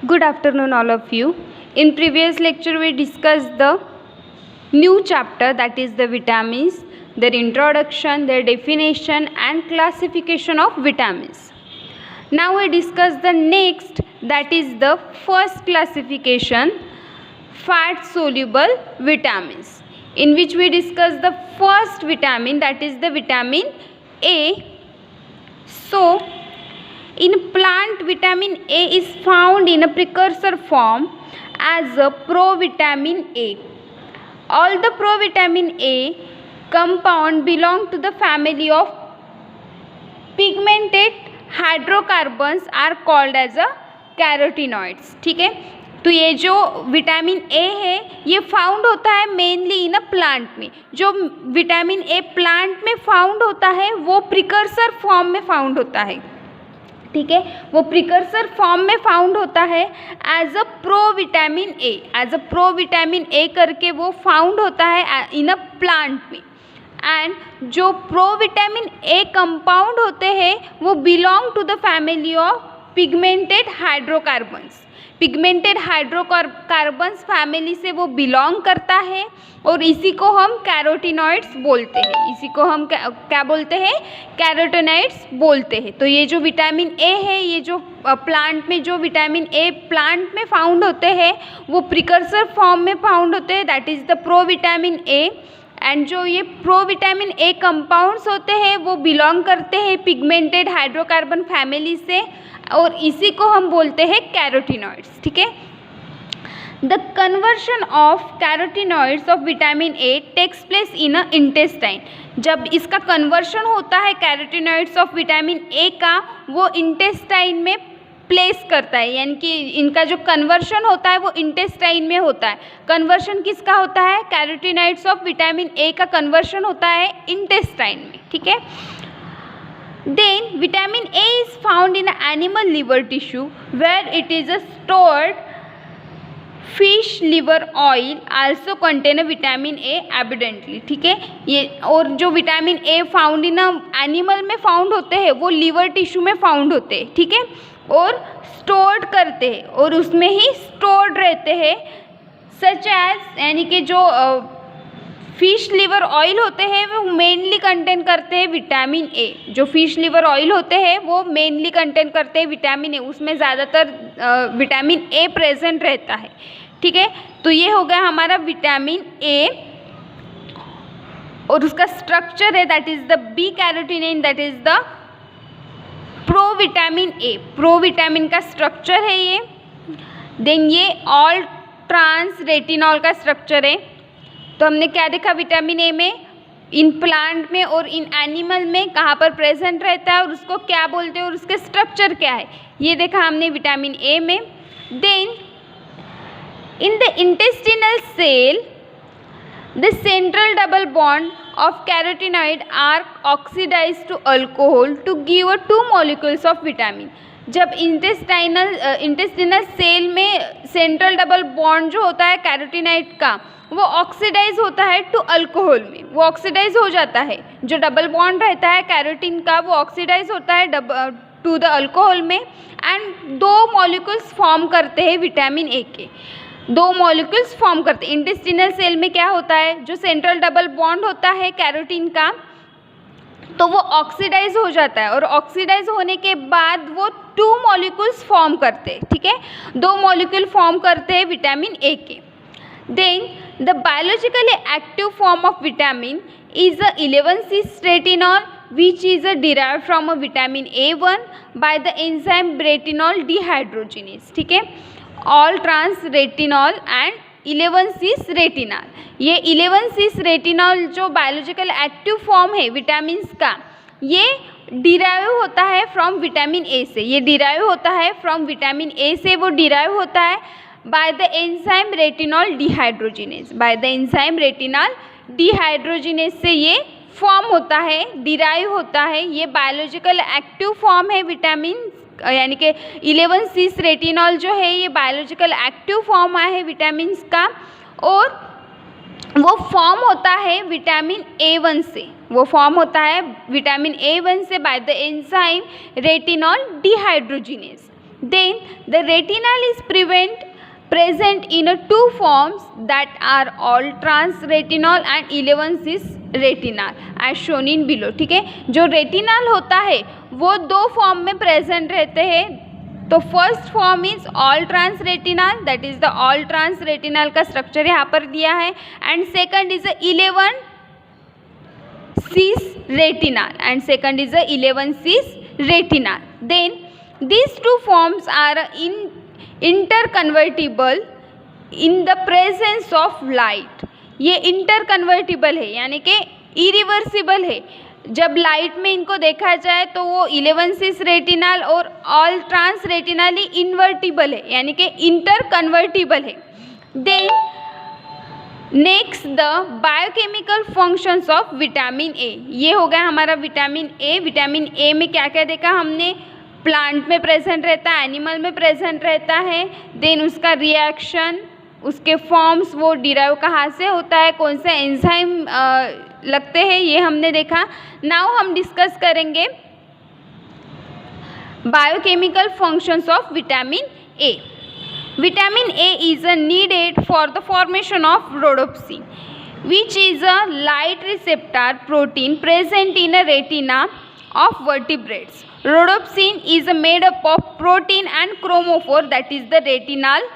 Good afternoon, all of you. In previous lecture, we discussed the new chapter, that is the vitamins, their introduction, their definition and classification of vitamins. Now we discuss the next, that is the first classification, fat soluble vitamins, in which we discuss the first vitamin, that is the vitamin A. So in plant, vitamin A is found in a precursor form as a provitamin A. All the provitamin A compound belong to the family of pigmented hydrocarbons are called as a carotenoids. ठीक है, तो ये जो vitamin ए है ये found होता है mainly in a plant में. जो विटामिन ए प्लांट में फाउंड होता है वो प्रिकर्सर फॉर्म में फाउंड होता है. ठीक है, वो प्रिकर्सर फॉर्म में फाउंड होता है as a provitamin A. As a provitamin A करके वो फाउंड होता है इन अ प्लांट में. एंड जो प्रोविटामिन ए कंपाउंड होते हैं वो belong to the family of pigmented hydrocarbons. Pigmented hydrocarbons family से वो बिलोंग करता है और इसी को हम कैरोटीनॉइड्स बोलते हैं. इसी को हम क्या बोलते हैं? कैरोटीनॉइड्स बोलते हैं. तो ये जो विटामिन ए है, ये जो प्लांट में जो विटामिन ए प्लांट में फाउंड होते हैं वो प्रिकर्सर फॉर्म में फाउंड होते हैं, that is the provitamin A. And जो ये प्रोविटामिन ए कंपाउंड्स होते हैं वो बिलोंग करते हैं पिगमेंटेड हाइड्रोकार्बन फैमिली से और इसी को हम बोलते हैं कैरोटीनॉइड्स. ठीक है, the conversion of carotenoids of vitamin A takes place in a intestine. जब इसका कन्वर्शन होता है कैरोटीनॉइड्स ऑफ विटामिन ए का, वो इंटेस्टाइन में प्लेस करता है, यानी कि इनका जो कन्वर्शन होता है वो इंटेस्टाइन में होता है. कन्वर्शन किसका होता है? कैरोटीनॉइड्स ऑफ विटामिन ए का कन्वर्शन होता है इंटेस्टाइन में. ठीक है, then vitamin A is found in animal liver tissue where it is a stored. Fish liver oil also contain vitamin A abundantly. ठीक है, ये और जो vitamin A found in animal में फाउंड होते हैं वो लिवर टिश्यू में फाउंड होते हैं. ठीक है, और स्टोर्ड करते हैं और उसमें ही स्टोर्ड रहते हैं. सच एज, यानी कि जो फिश लिवर ऑयल होते हैं वो मेनली कंटेन करते हैं विटामिन ए. जो फिश लिवर ऑयल होते हैं वो मेनली कंटेन करते हैं विटामिन ए, उसमें ज़्यादातर विटामिन ए प्रेजेंट रहता है. ठीक है, तो ये हो गया हमारा विटामिन ए और उसका स्ट्रक्चर है that is the b carotene, that is the provitamin A. Provitamin का स्ट्रक्चर है ये. देन ये ऑल ट्रांस रेटिनॉल का स्ट्रक्चर है. तो हमने क्या देखा विटामिन ए में? इन प्लांट में और इन एनिमल में कहाँ पर प्रेजेंट रहता है और उसको क्या बोलते हैं और उसके स्ट्रक्चर क्या है, ये देखा हमने विटामिन ए में. Then in the intestinal cell the central double bond of carotenoid are oxidized to alcohol to give a 2 molecules of vitamin. जब इंटेस्टिनल सेल में सेंट्रल डबल बॉन्ड जो होता है कैरोटीनॉइड का वो ऑक्सीडाइज होता है टू अल्कोहल में. वो ऑक्सीडाइज हो जाता है, जो डबल बॉन्ड रहता है कैरोटीन का वो ऑक्सीडाइज होता है टू द अल्कोहल में एंड 2 मॉलिक्यूल्स फॉर्म करते हैं विटामिन ए के. 2 मॉलिक्यूल्स फॉर्म करते हैं. इंटेस्टिनल सेल में क्या होता है? जो सेंट्रल डबल बॉन्ड होता है कैरोटीन का तो वो ऑक्सीडाइज हो जाता है और ऑक्सीडाइज होने के बाद वो 2 मॉलिक्यूल्स फॉर्म करते हैं. ठीक है, 2 मॉलिक्यूल फॉर्म करते हैं विटामिन ए के. Then the biologically active form of vitamin is a 11-cis retinol which is derived from a vitamin A1 by the enzyme retinol dehydrogenase. ठीक है, all trans retinol and 11-cis retinol. ये 11-cis retinol जो biological active form है vitamins का, ये derive होता है from vitamin A से. ये डिराइव होता है फ्रॉम विटामिन ए से, वो डिराइव होता है by the enzyme retinol dehydrogenase. By the enzyme retinol dehydrogenase से ये फॉर्म होता है, डिराइव होता है. ये बायोलॉजिकल एक्टिव फॉर्म है विटामिन, यानी कि 11-cis रेटिनॉल जो है ये बायोलॉजिकल एक्टिव फॉर्म है विटामिन्स का और वो फॉर्म होता है विटामिन A1 से. वो फॉर्म होता है विटामिन A1 से by the enzyme retinol dehydrogenase. Then the retinal is present in two forms that are all trans retinol and 11 cis retinal as shown in below. ठीक है, जो रेटिनल होता है वो दो फॉर्म में प्रेजेंट रहते हैं. तो first form is all trans retinal, that is the all trans retinal का स्ट्रक्चर यहाँ पर दिया है. And second is 11 cis retinal and second is a 11 cis retinal. Then these two forms are interconvertible in the presence of light. ये interconvertible है यानी कि irreversible है. जब लाइट में इनको देखा जाए तो वो 11 cis retinal और all trans retinal ही invertible है यानी कि interconvertible है. Then next the biochemical functions of vitamin A. ये हो गया हमारा विटामिन ए. विटामिन ए में क्या क्या देखा हमने, प्लांट में प्रेजेंट रहता है, एनिमल में प्रेजेंट रहता है. देन उसका रिएक्शन, उसके फॉर्म्स, वो डिराइव कहाँ से होता है, कौन से एंजाइम लगते हैं, ये हमने देखा. नाउ हम डिस्कस करेंगे biochemical functions of vitamin A. Vitamin A is needed for the formation of rhodopsin, which is a light receptor protein present in a retina of vertebrates. Rhodopsin is made up of protein and chromophore, that is the retinal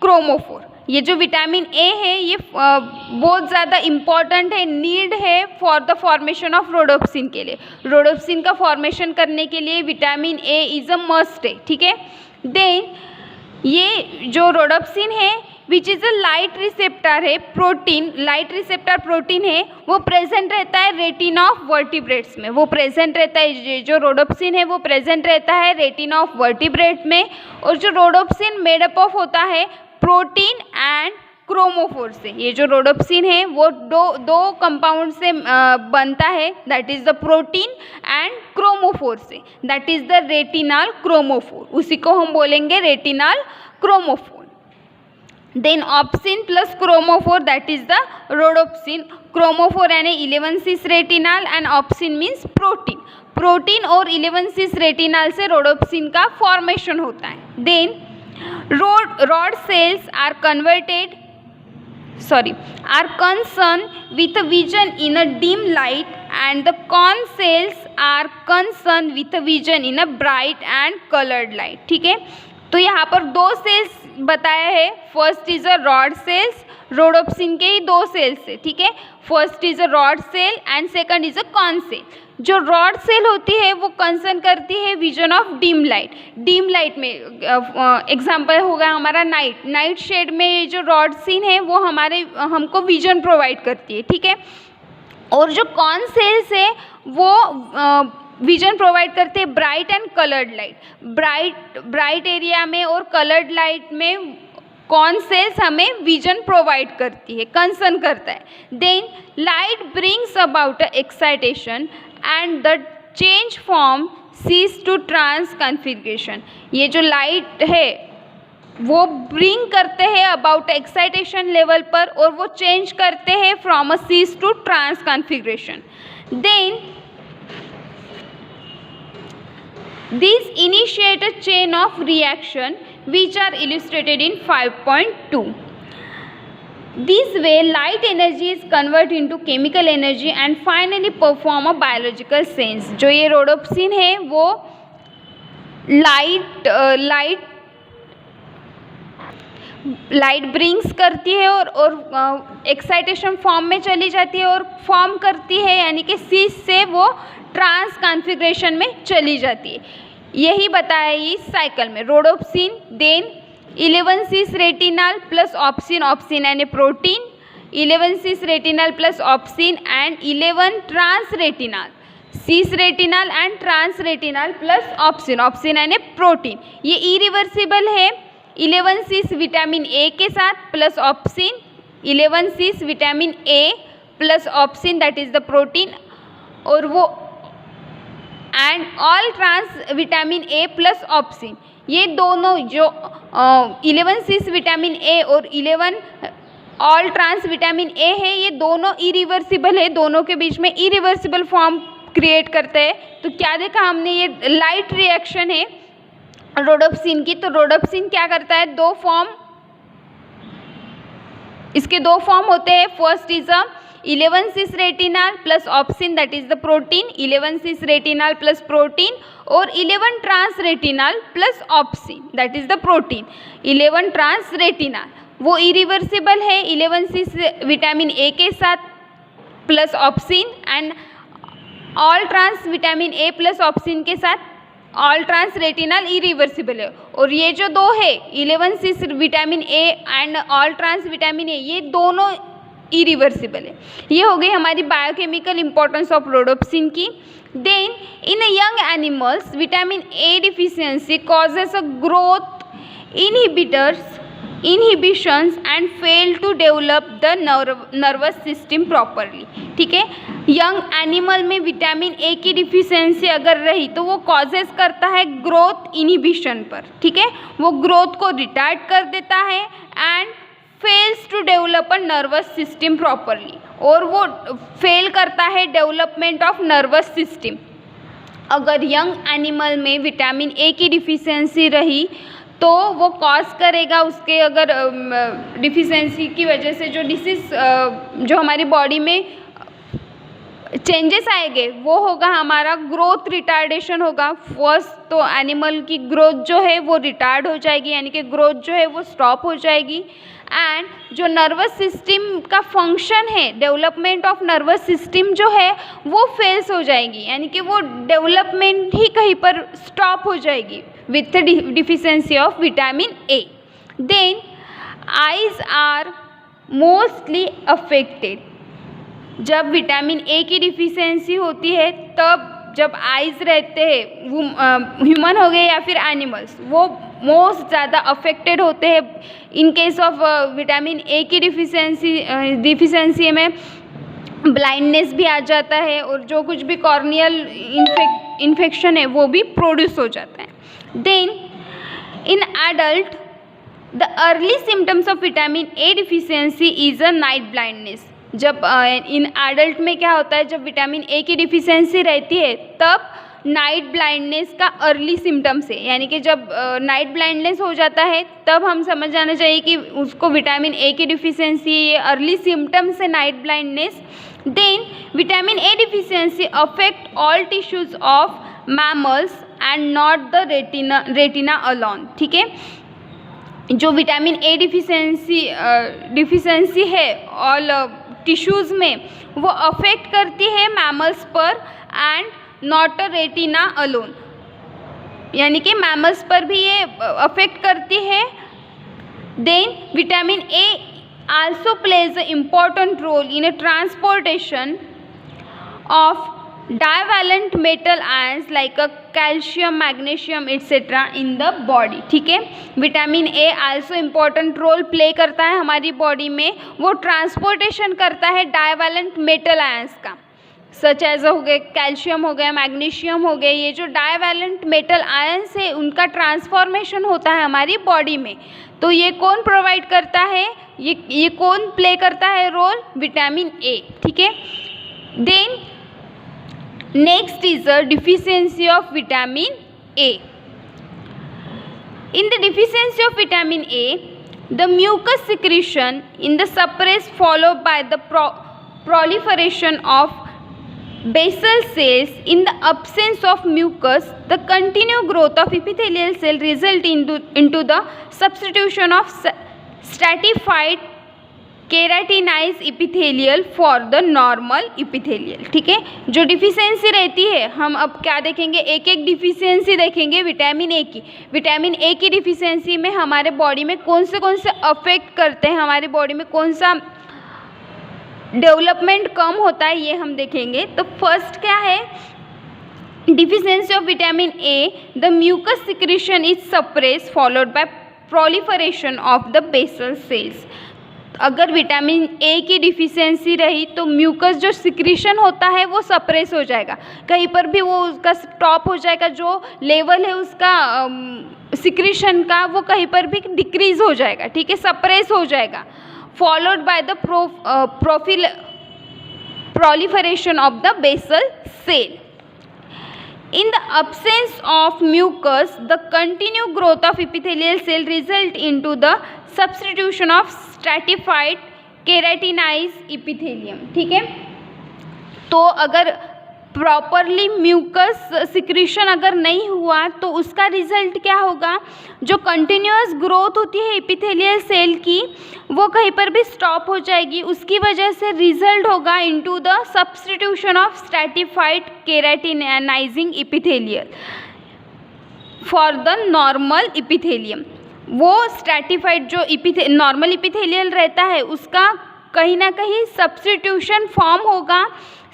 chromophore. ये जो vitamin ए है ये बहुत ज़्यादा important है, need है for the formation of rhodopsin के लिए. रोडोप्सिन का फॉर्मेशन करने के लिए vitamin A is a must है. ठीक है, देन ये जो रोडोप्सिन है which is a light receptor है, प्रोटीन, लाइट रिसेप्टर प्रोटीन है, वो प्रेजेंट रहता है रेटिना ऑफ वर्टिब्रेट्स में. वो प्रेजेंट रहता है, जो रोडोप्सिन है वो प्रेजेंट रहता है रेटिना ऑफ वर्टिब्रेट में. और जो रोडोप्सिन मेडअप ऑफ होता है प्रोटीन एंड क्रोमोफोर से. ये जो रोडोप्सिन है वो दो कंपाउंड से बनता है, that is the protein and chromophore से, that is the retinal chromophore. उसी को हम बोलेंगे retinal chromophore. Then opsin plus chromophore, that is the rhodopsin. Chromophore यानी 11 cis retinal and opsin means protein. Protein और 11 cis रेटिनल से rhodopsin का formation होता है. Then rod cells are concerned with vision in a dim light and the cone cells are concerned with vision in a bright and colored light. ठीक है, तो यहाँ पर दो सेल्स बताया है. First is a rod cells, rhodopsin के ही दो सेल्स है. ठीक है, first is a rod cell and second is a cone cell. जो रॉड सेल होती है वो कंसर्न करती है vision of dim light. Dim light में एग्जांपल होगा हमारा नाइट शेड में ये जो रॉड सीन है वो हमको विजन प्रोवाइड करती है. ठीक है, और जो कॉन सेल्स है वो विजन प्रोवाइड करते हैं bright and coloured light. Bright area में और कलर्ड लाइट में कौन सेल्स हमें विजन प्रोवाइड करती है, कंसर्न करता है. Then light brings about excitation and the change form cis to trans configuration. ये जो लाइट है वो ब्रिंग करते हैं अबाउट एक्साइटेशन लेवल पर और वो चेंज करते हैं from a cis to trans configuration. Then these initiate a chain of reaction which are illustrated in 5.2. This way light energy is converted into chemical energy and finally perform a biological sense. जो ये rhodopsin है वो light brings करती है और excitation form में चली जाती है और फॉर्म करती है यानी कि सीज से वो ट्रांस कॉन्फ़िगरेशन में चली जाती है. यही बताया इस साइकिल में. Rhodopsin, then 11 cis retinal plus opsin, opsin यानी protein, 11 cis retinal plus opsin and 11 trans retinal, cis retinal and trans retinal plus opsin, opsin यानी प्रोटीन. ये इरिवर्सिबल है 11 cis विटामिन ए के साथ plus opsin, 11 cis vitamin A plus opsin that is the protein, और वो and all trans vitamin A plus opsin. ये दोनों जो 11 cis विटामिन ए और 11 ऑल ट्रांस विटामिन ए है ये दोनों इरिवर्सिबल है, दोनों के बीच में इरिवर्सिबल फॉर्म क्रिएट करते हैं. तो क्या देखा हमने, ये लाइट रिएक्शन है रोडोप्सिन की, तो रोडोप्सिन क्या करता है, इसके दो फॉर्म होते हैं. First is a 11 cis retinal plus opsin, that is the protein. 11 cis retinal plus protein, और 11 trans retinal plus opsin, that is the protein. 11 trans retinal वो इरिवर्सिबल है 11 cis विटामिन ए के साथ plus opsin, and all trans vitamin A plus opsin के साथ all trans retinal irreversible है. और ये जो दो है 11 cis vitamin A and all trans vitamin A, ये दोनों इरिवर्सिबल है. ये हो गई हमारी बायोकेमिकल इंपॉर्टेंस ऑफ रोडोप्सिन की. Then in young animals vitamin A deficiency causes a growth inhibitions and fail to develop the nervous system properly. ठीक है, यंग एनिमल में विटामिन ए की डिफिशियंसी अगर रही तो वो कॉजेस करता है ग्रोथ इनहिबिशन पर. ठीक है, वो ग्रोथ को रिटार्ड कर देता है and fails to develop a nervous system properly, और वो फेल करता है डेवलपमेंट ऑफ नर्वस सिस्टम. अगर यंग एनिमल में विटामिन ए की डिफिशियंसी रही तो वो कॉज करेगा उसके, अगर डिफिशियंसी की वजह से जो डिसीज जो हमारी बॉडी में चेंजेस आएंगे वो होगा हमारा ग्रोथ रिटार्डेशन होगा. फर्स्ट तो एनिमल की ग्रोथ जो है वो रिटार्ड हो जाएगी, यानी कि ग्रोथ जो है वो स्टॉप हो जाएगी. एंड जो नर्वस सिस्टम का फंक्शन है, डेवलपमेंट ऑफ नर्वस सिस्टम जो है वो फेल्स हो जाएगी, यानी कि वो डेवलपमेंट ही कहीं पर स्टॉप हो जाएगी with the deficiency of vitamin A. Then eyes are mostly affected. जब विटामिन ए की डिफिशियंसी होती है तब जब आइज़ रहते हैं, ह्यूमन हो गए या फिर एनिमल्स, वो मोस्ट ज़्यादा अफेक्टेड होते हैं. In case of vitamin A की डिफिशियंसी में ब्लाइंडनेस भी आ जाता है, और जो कुछ भी कॉर्नियल इन्फेक्शन है वो भी प्रोड्यूस हो जाता है. Then in adult the early symptoms of vitamin A deficiency is a night blindness. जब इन एडल्ट में क्या होता है, जब विटामिन ए की डिफिशियंसी रहती है तब नाइट ब्लाइंडनेस का अर्ली सिम्टम्स है, यानी कि जब नाइट ब्लाइंडनेस हो जाता है तब हम समझ जाना चाहिए कि उसको विटामिन ए की डिफिशियंसी, ये अर्ली सिम्टम्स है night blindness. Then vitamin A deficiency affect all tissues of mammals and not the retina alone. ठीक है, जो विटामिन ए डिफिशियंसी है ऑल टिश्यूज़ में वो अफेक्ट करती है मैमल्स पर and not a retina alone, यानी कि मैमल्स पर भी ये अफेक्ट करती है. Then vitamin A also plays a important role in a transportation of divalent metal ions like a calcium, magnesium etc. in the body. ठीक है, vitamin A also important role play करता है हमारी बॉडी में, वो transportation करता है divalent metal ions का, सच एज हो गए कैल्शियम हो गया, मैग्नीशियम हो गए. ये जो डाइवैलेंट मेटल आयंस है उनका ट्रांसफॉर्मेशन होता है हमारी बॉडी में. तो ये कौन प्रोवाइड करता है, ये कौन प्ले करता है रोल, विटामिन ए. ठीक है, then next is a deficiency of vitamin A. In the deficiency of vitamin A, the mucus secretion in the suppress followed by the proliferation of basal cells. In the absence of mucus, the continued growth of epithelial cell result into the substitution of stratified keratinize epithelial for the normal epithelial. ठीक है, जो deficiency रहती है, हम अब क्या देखेंगे, एक एक डिफिशियंसी देखेंगे विटामिन ए की. विटामिन ए की डिफिशियंसी में हमारे बॉडी में कौन से अफेक्ट करते हैं, हमारी बॉडी में कौन सा डेवलपमेंट कम होता है, ये हम देखेंगे. तो फर्स्ट क्या है, deficiency of vitamin A, the mucus secretion is suppress followed by proliferation of the basal cells. अगर विटामिन ए की डिफिशियंसी रही तो म्यूकस जो सिक्रीशन होता है वो सप्रेस हो जाएगा, कहीं पर भी वो उसका स्टॉप हो जाएगा, जो लेवल है उसका सिक्रीशन का वो कहीं पर भी डिक्रीज हो जाएगा. ठीक है, सप्रेस हो जाएगा. Followed by the proliferation of the basal cell. In the absence of mucus, the continued growth of epithelial cell result into the substitution of stratified keratinized epithelium. ठीक है, तो अगर प्रॉपरली म्यूकस सिक्रीशन अगर नहीं हुआ तो उसका रिजल्ट क्या होगा, जो कंटिन्यूअस ग्रोथ होती है एपिथेलियल सेल की वो कहीं पर भी स्टॉप हो जाएगी, उसकी वजह से रिजल्ट होगा into the substitution of stratified keratinizing epithelial for the normal epithelium. वो स्ट्रैटिफाइड जो नॉर्मल एपिथेलियल रहता है उसका कहीं ना कहीं सब्स्टिट्यूशन फॉर्म होगा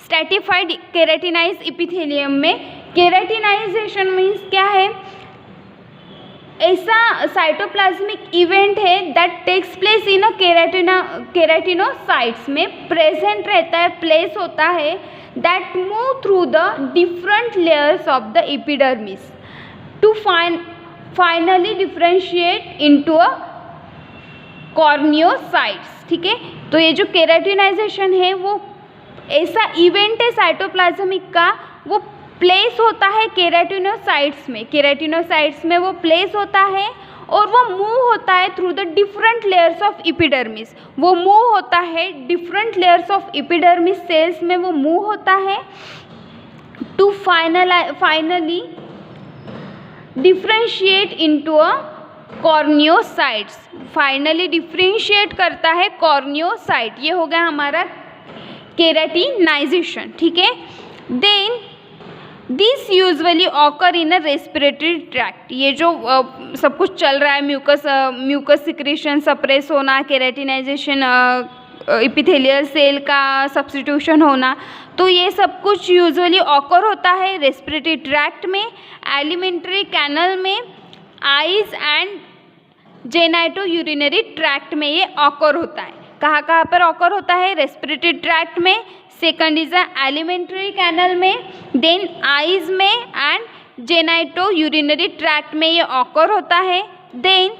स्ट्रैटिफाइड केराटिनाइज एपिथेलियम में। केराटिनाइजेशन मीन्स क्या है, ऐसा साइटोप्लाज्मिक इवेंट है that takes place in a keratinocytes में प्रेजेंट रहता है, प्लेस होता है, that move through the different layers of the epidermis to finally differentiate into a corneocytes. ठीक है, तो ये जो केराटिनाइजेशन है वो ऐसा इवेंट है साइटोप्लाज्मिक का, वो प्लेस होता है केराटिनोसाइट्स में, केराटिनोसाइट्स में वो प्लेस होता है और वो मूव होता है through the different layers of epidermis. वो मूव होता है different layers of epidermis cells में, वो मूव होता है to finally differentiate into a corneocytes. Finally differentiate करता है कॉर्नियोसाइट। ये हो गया हमारा केराटिनाइजेशन। ठीक है, then this usually occur in a respiratory tract. ये जो सब कुछ चल रहा है, म्यूकस सिक्रेशन सप्रेस होना, केराटिनाइजेशन, एपिथेलियल सेल का सब्स्टिट्यूशन होना, तो ये सब कुछ यूजुअली ऑकर होता है रेस्पिरेटरी ट्रैक्ट में, एलिमेंट्री कैनल में, eyes and genitourinary tract में ये ऑकर होता है। कहाँ कहाँ पर ऑकर होता है, रेस्पिरेटरी ट्रैक्ट में, सेकंड इज एलिमेंट्री कैनल में, देन आइज में एंड जेनाइटो यूरिनरी ट्रैक्ट में ये ऑकर होता है। Then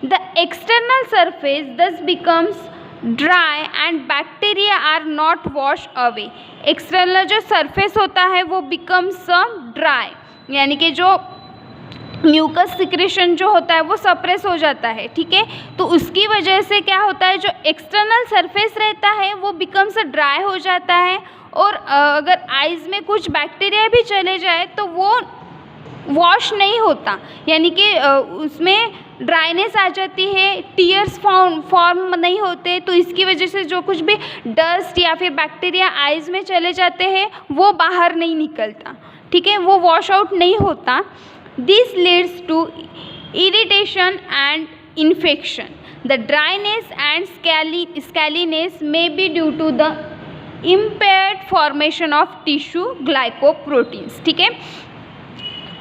the external surface thus becomes dry and bacteria are not wash away. External जो सरफेस होता है वो बिकम्स ड्राई, यानी कि जो म्यूकस सिक्रेशन जो होता है वो सप्रेस हो जाता है। ठीक है, तो उसकी वजह से क्या होता है, जो एक्सटर्नल सरफेस रहता है वो बिकम्स ड्राई हो जाता है, और अगर आइज़ में कुछ बैक्टीरिया भी चले जाए तो वो वॉश नहीं होता, यानी कि उसमें ड्राइनेस आ जाती है, टीयर्स फॉर्म नहीं होते, तो इसकी वजह से जो कुछ भी डस्ट या फिर बैक्टीरिया आइज़ में चले जाते हैं वो बाहर नहीं निकलता। ठीक है, वो वॉश आउट नहीं होता। This leads to irritation and infection. The dryness and scaliness may be due to the impaired formation of tissue glycoproteins. ठीक है,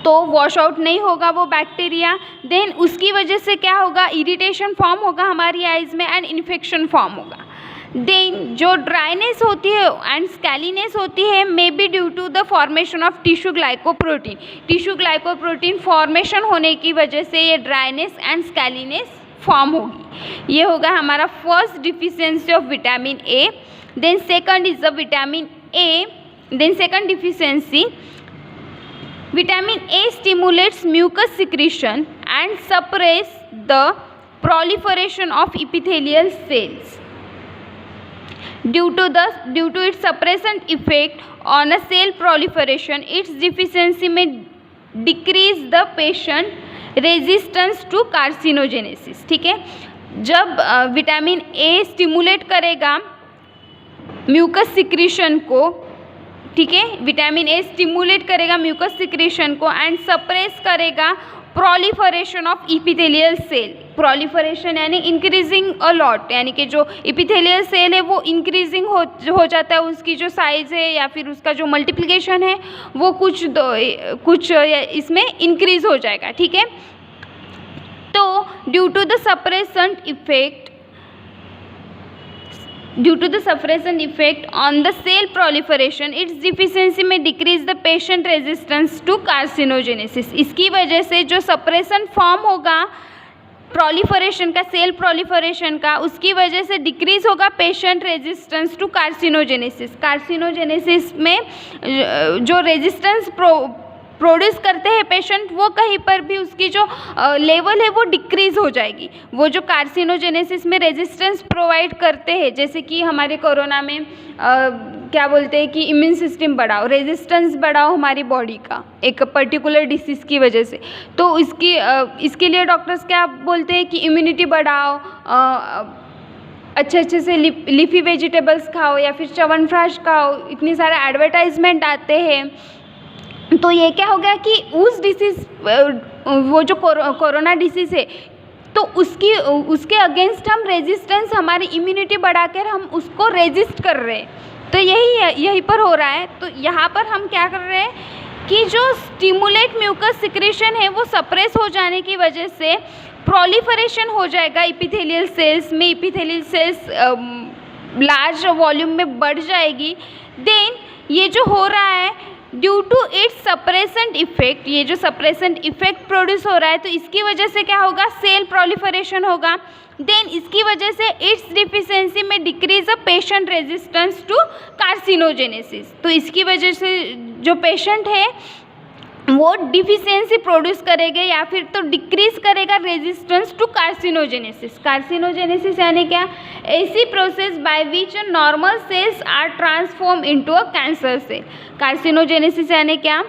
तो वॉश आउट नहीं होगा वो बैक्टीरिया, देन उसकी वजह से क्या होगा, इरिटेशन फॉर्म होगा हमारी आइज़ में एंड इन्फेक्शन फॉर्म होगा। देन जो ड्राइनेस होती है एंड स्कैलीनेस होती है may be due to the formation of tissue glycoprotein. Tissue glycoprotein formation होने की वजह से ये ड्राइनेस एंड स्कैलीनेस फॉर्म होगी। ये होगा हमारा first deficiency of vitamin A. Then second is the vitamin A. Then second deficiency, vitamin A stimulates mucus secretion and suppress the proliferation of epithelial cells. Due to its suppressant effect on a cell proliferation, its deficiency may decrease the patient resistance to carcinogenesis. ठीक है, जब vitamin A stimulate करेगा mucus secretion को, ठीक है, vitamin A stimulate करेगा mucus secretion को and suppress करेगा proliferation of epithelial cell. Proliferation यानी इंक्रीजिंग अ लॉट, यानी कि जो इपिथेलियल सेल है वो इंक्रीजिंग हो जाता है, उसकी जो साइज़ है या फिर उसका जो मल्टीप्लिकेशन है वो कुछ इसमें इंक्रीज हो जाएगा। ठीक है, तो due to the suppressant effect on the cell proliferation, its deficiency may decrease the patient resistance to carcinogenesis. इसकी वजह से जो सप्रेशन फॉर्म होगा प्रोलिफरेशन का, सेल प्रोलिफरेशन का, उसकी वजह से डिक्रीज होगा patient resistance to carcinogenesis. Carcinogenesis में जो रेजिस्टेंस प्रोड्यूस करते हैं पेशेंट, वो कहीं पर भी उसकी जो लेवल है वो डिक्रीज हो जाएगी। वो जो कार्सिनोजेनेसिस में रेजिस्टेंस प्रोवाइड करते हैं, जैसे कि हमारे कोरोना में क्या बोलते हैं कि इम्यून सिस्टम बढ़ाओ, रेजिस्टेंस बढ़ाओ हमारी बॉडी का एक पर्टिकुलर डिसीज़ की वजह से, तो इसके लिए डॉक्टर्स क्या बोलते हैं कि इम्यूनिटी बढ़ाओ, अच्छे से लीफी वेजिटेबल्स खाओ या फिर च्यवनप्राश खाओ, इतनी सारे एडवर्टाइजमेंट आते हैं। तो ये क्या हो गया कि उस डिसीज़, वो जो कोरोना डिसीज़ है, तो उसके अगेंस्ट हम रेजिस्टेंस, हमारी इम्यूनिटी बढ़ाकर हम उसको रेजिस्ट कर रहे हैं। तो यही पर हो रहा है। तो यहाँ पर हम क्या कर रहे हैं कि जो स्टिमुलेट म्यूकस सिक्रेशन है वो सप्रेस हो जाने की वजह से प्रोलिफरेशन हो जाएगा इपिथेलियल सेल्स में, इपिथेलियल सेल्स लार्ज वॉल्यूम में बढ़ जाएगी। देन ये जो हो रहा है due to its suppressant effect, ये जो सप्रेसेंट इफेक्ट प्रोड्यूस हो रहा है, तो इसकी वजह से क्या होगा, सेल प्रोलिफरेशन होगा। देन इसकी वजह से इट्स डिफिशियंसी में decrease a patient resistance to carcinogenesis. तो इसकी वजह से जो पेशेंट है वो डिफिशियंसी प्रोड्यूस करेगा या फिर तो डिक्रीज करेगा रेजिस्टेंस टू कार्सिनोजेनेसिस। कार्सिनोजेनेसिस यानी क्या, ऐसी process by which normal cells are transform into a cancer cell. Carcinogenesis यानी क्या,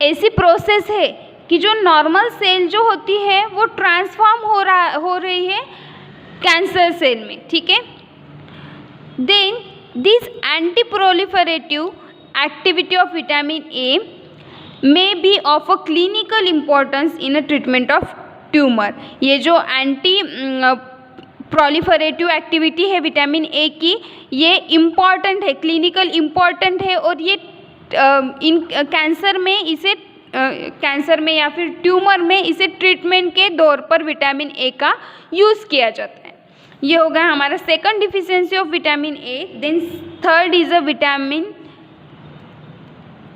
ऐसी प्रोसेस है कि जो नॉर्मल सेल जो होती है वो ट्रांसफॉर्म हो रही है कैंसर सेल में, ठीक है। Then this anti proliferative activity of vitamin A may be of a clinical importance in a treatment of tumor। ये जो एंटी प्रोलिफरेटिव एक्टिविटी है विटामिन ए की, ये इम्पॉर्टेंट है, क्लिनिकल इम्पॉर्टेंट है, और ये इन कैंसर में इसे कैंसर में या फिर ट्यूमर में इसे ट्रीटमेंट के दौर पर विटामिन ए का यूज़ किया जाता है। ये हो गया हमारा second deficiency of vitamin A. Then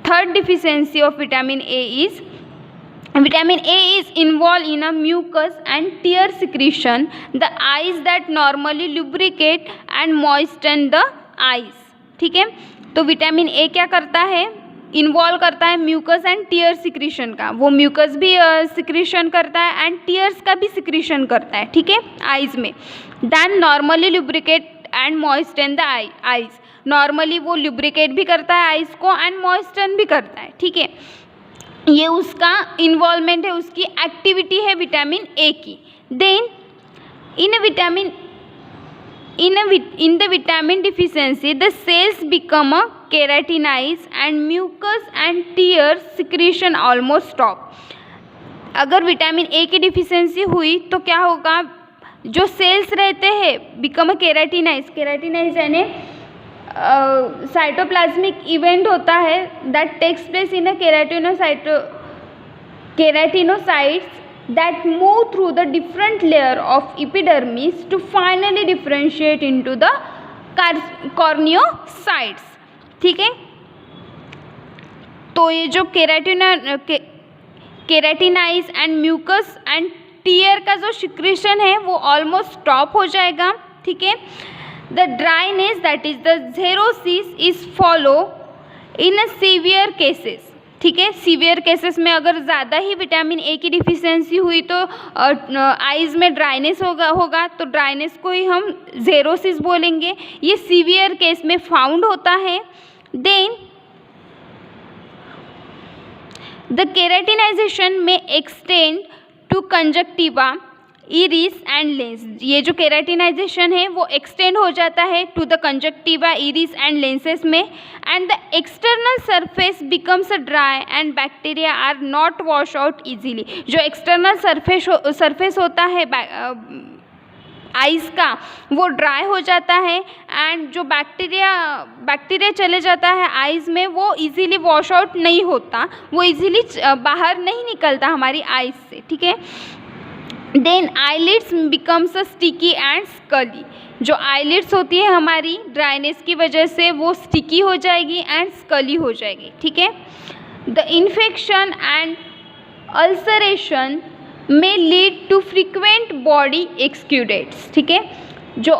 third deficiency of vitamin A is involved in a mucus and tear secretion the eyes that normally lubricate and moisten the eyes, ठीक है। तो विटामिन ए क्या करता है, इन्वॉल्व करता है mucus and tear secretion का, वो म्यूकस भी सिक्रीशन करता है एंड टीयर्स का भी सिक्रीशन करता है, ठीक है, आइज़ में। Then normally lubricate and moisten the eyes, normally वो लुब्रिकेट भी करता है आइज़ को एंड मॉइस्टन भी करता है, ठीक है। ये उसका इन्वॉल्वमेंट है, उसकी एक्टिविटी है विटामिन ए की। Then in the vitamin deficiency the cells become a keratinized and mucus and tear secretion almost stop। अगर विटामिन ए की डिफिशियंसी हुई तो क्या होगा, जो सेल्स रहते हैं बिकम अ केराटिनाइज यानी साइटोप्लाज्मिक इवेंट होता है that takes place in a keratinocytes that move through the different layer of epidermis to finally differentiate into the corneocytes, ठीक है। तो ये जो केराटिनाइज एंड म्यूकस एंड टीयर का जो सिक्रीशन है वो ऑलमोस्ट स्टॉप हो जाएगा, ठीक है। The dryness that is the xerosis is follow in a severe cases, ठीक है। सीवियर केसेस में अगर ज़्यादा ही विटामिन ए की डिफिशियंसी हुई तो आइज़ में ड्राइनेस होगा तो ड्राइनेस को ही हम ज़ेरोसिस बोलेंगे। ये सीवियर केस में फाउंड होता है। देन द केराटिनाइजेशन में extend to conjunctiva, iris and lens. ये जो केराटिनाइजेशन है वो एक्सटेंड हो जाता है to the conjunctiva, iris and lenses में, and the external surface becomes dry and bacteria are not wash out easily. जो एक्सटर्नल सरफेस होता है आइज़ का वो ड्राई हो जाता है एंड जो बैक्टीरिया चले जाता है आइज़ में वो इजीली वॉश आउट नहीं होता, वो इजीली बाहर नहीं निकलता हमारी आइज़ से, ठीक है। Then eyelids becomes sticky and scaly. जो आईलिड्स होती है हमारी ड्राइनेस की वजह से वो स्टिकी हो जाएगी एंड स्कली हो जाएगी, ठीक है। द इन्फेक्शन एंड अल्सरेशन में लीड टू फ्रीक्वेंट बॉडी एक्सक्यूडेट्स, ठीक है। जो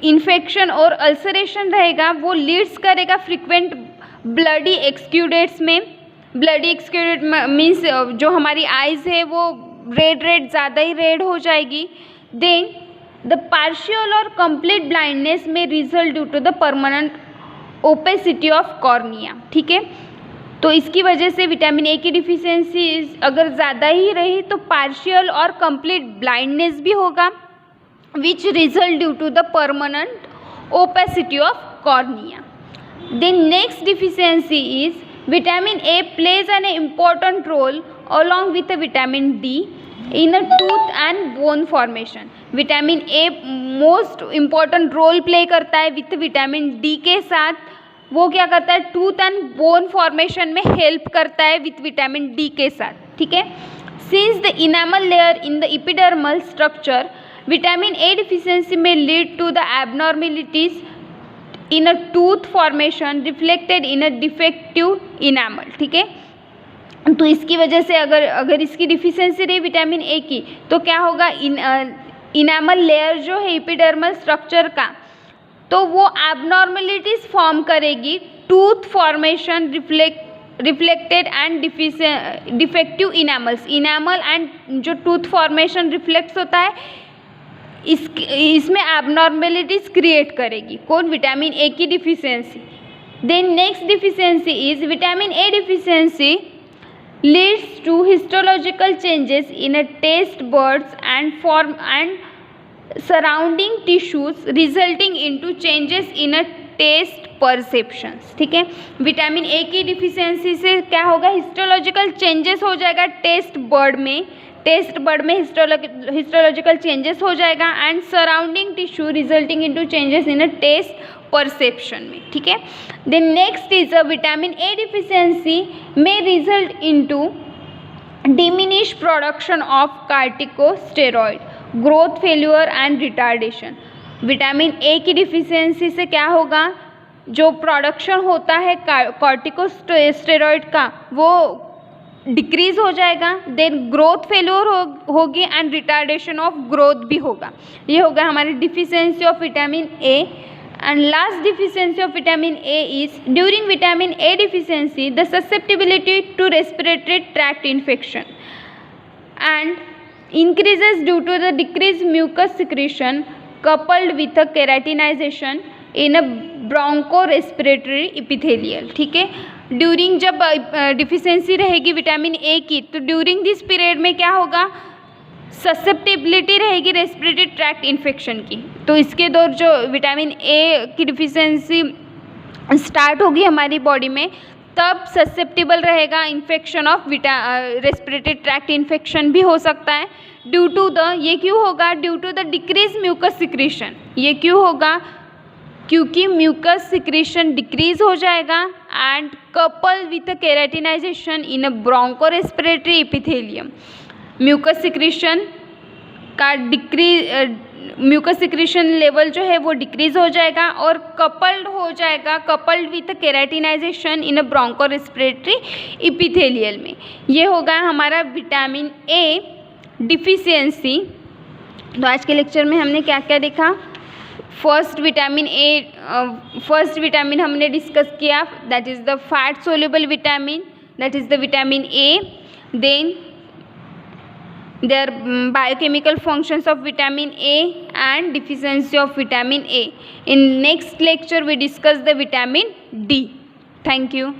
इन्फेक्शन और अल्सरेशन रहेगा वो लीड्स करेगा फ्रीक्वेंट ब्लडी एक्सक्यूडेट्स में। ब्लडी एक्सक्यूडेड मीन्स जो हमारी आइज़ है वो रेड ज़्यादा ही रेड हो जाएगी. Then the partial or complete blindness में result due to the permanent opacity of cornea. ठीक है, तो इसकी वजह से विटामिन ए की डिफिशियंसी अगर ज़्यादा ही रही तो पार्शियल और कंप्लीट ब्लाइंडनेस भी होगा, which result due to the permanent opacity of cornea. Then next deficiency is vitamin A plays an important role along with the vitamin D in a tooth and bone formation. Vitamin A most important role play करता है with vitamin D के साथ. वो क्या करता है, tooth and bone formation में help करता है विथ विटामिन D के साथ. ठीक है, since the enamel layer in the epidermal structure, vitamin A deficiency में lead to the abnormalities in a tooth formation reflected in a defective enamel. ठीक है, तो इसकी वजह से अगर इसकी डिफिशियंसी रही विटामिन ए की तो क्या होगा, इनामल लेयर जो है एपिडर्मल स्ट्रक्चर का, तो वो एबनॉर्मेलिटीज फॉर्म करेगी, tooth formation reflected and defective enamels. Enamel and जो टूथ फॉर्मेशन रिफ्लेक्ट्स होता है इसमें एबनॉर्मेलिटीज क्रिएट करेगी. कौन, विटामिन ए की deficiency. Then next deficiency is vitamin A deficiency leads to histological changes in a taste buds and form and surrounding tissues resulting into changes in a taste perceptions. ठीक है, vitamin A की deficiency से क्या होगा, histological changes हो जाएगा taste bud में histological changes हो जाएगा and surrounding tissue resulting into changes in a taste perception में. ठीक है, then next is a vitamin A deficiency में result into diminish production of corticosteroid, growth failure and retardation. Vitamin A की deficiency से क्या होगा, जो प्रोडक्शन होता है कॉर्टिकोस्टेरॉइड का वो डिक्रीज हो जाएगा. देन ग्रोथ फेल्योर होगी एंड रिटार्डेशन ऑफ ग्रोथ भी होगा. ये होगा हमारी deficiency of vitamin A. And last deficiency of vitamin A is during vitamin A deficiency the susceptibility to respiratory tract infection and increases due to the decreased mucus secretion coupled with a keratinization in a bronchorespiratory epithelial. ठीक है, during जब deficiency रहेगी vitamin A की तो during this period में क्या होगा, susceptibility रहेगी रेस्पिरेटरी ट्रैक्ट इन्फेक्शन की. तो इसके दौर जो विटामिन ए की डिफिशियंसी स्टार्ट होगी हमारी बॉडी में तब ससेप्टिबल रहेगा infection of respiratory tract infection भी हो सकता है ड्यू टू द, ये क्यों होगा, due to the decrease mucus secretion. ये क्यों होगा, क्योंकि म्यूकस सिक्रीशन डिक्रीज हो जाएगा and couple with keratinization in a bronchorespiratory epithelium. Mucus secretion का म्यूकस सिक्रीशन लेवल जो है वो डिक्रीज हो जाएगा और coupled with keratinization in a bronchorespiratory epithelial में. ये होगा हमारा विटामिन ए डिफिशियंसी. तो आज के लेक्चर में हमने क्या क्या देखा, फर्स्ट विटामिन हमने डिस्कस किया, that is the fat soluble vitamin, that is the vitamin A. Then their biochemical functions of vitamin A and deficiency of vitamin A. In next lecture we discuss the vitamin D. Thank you.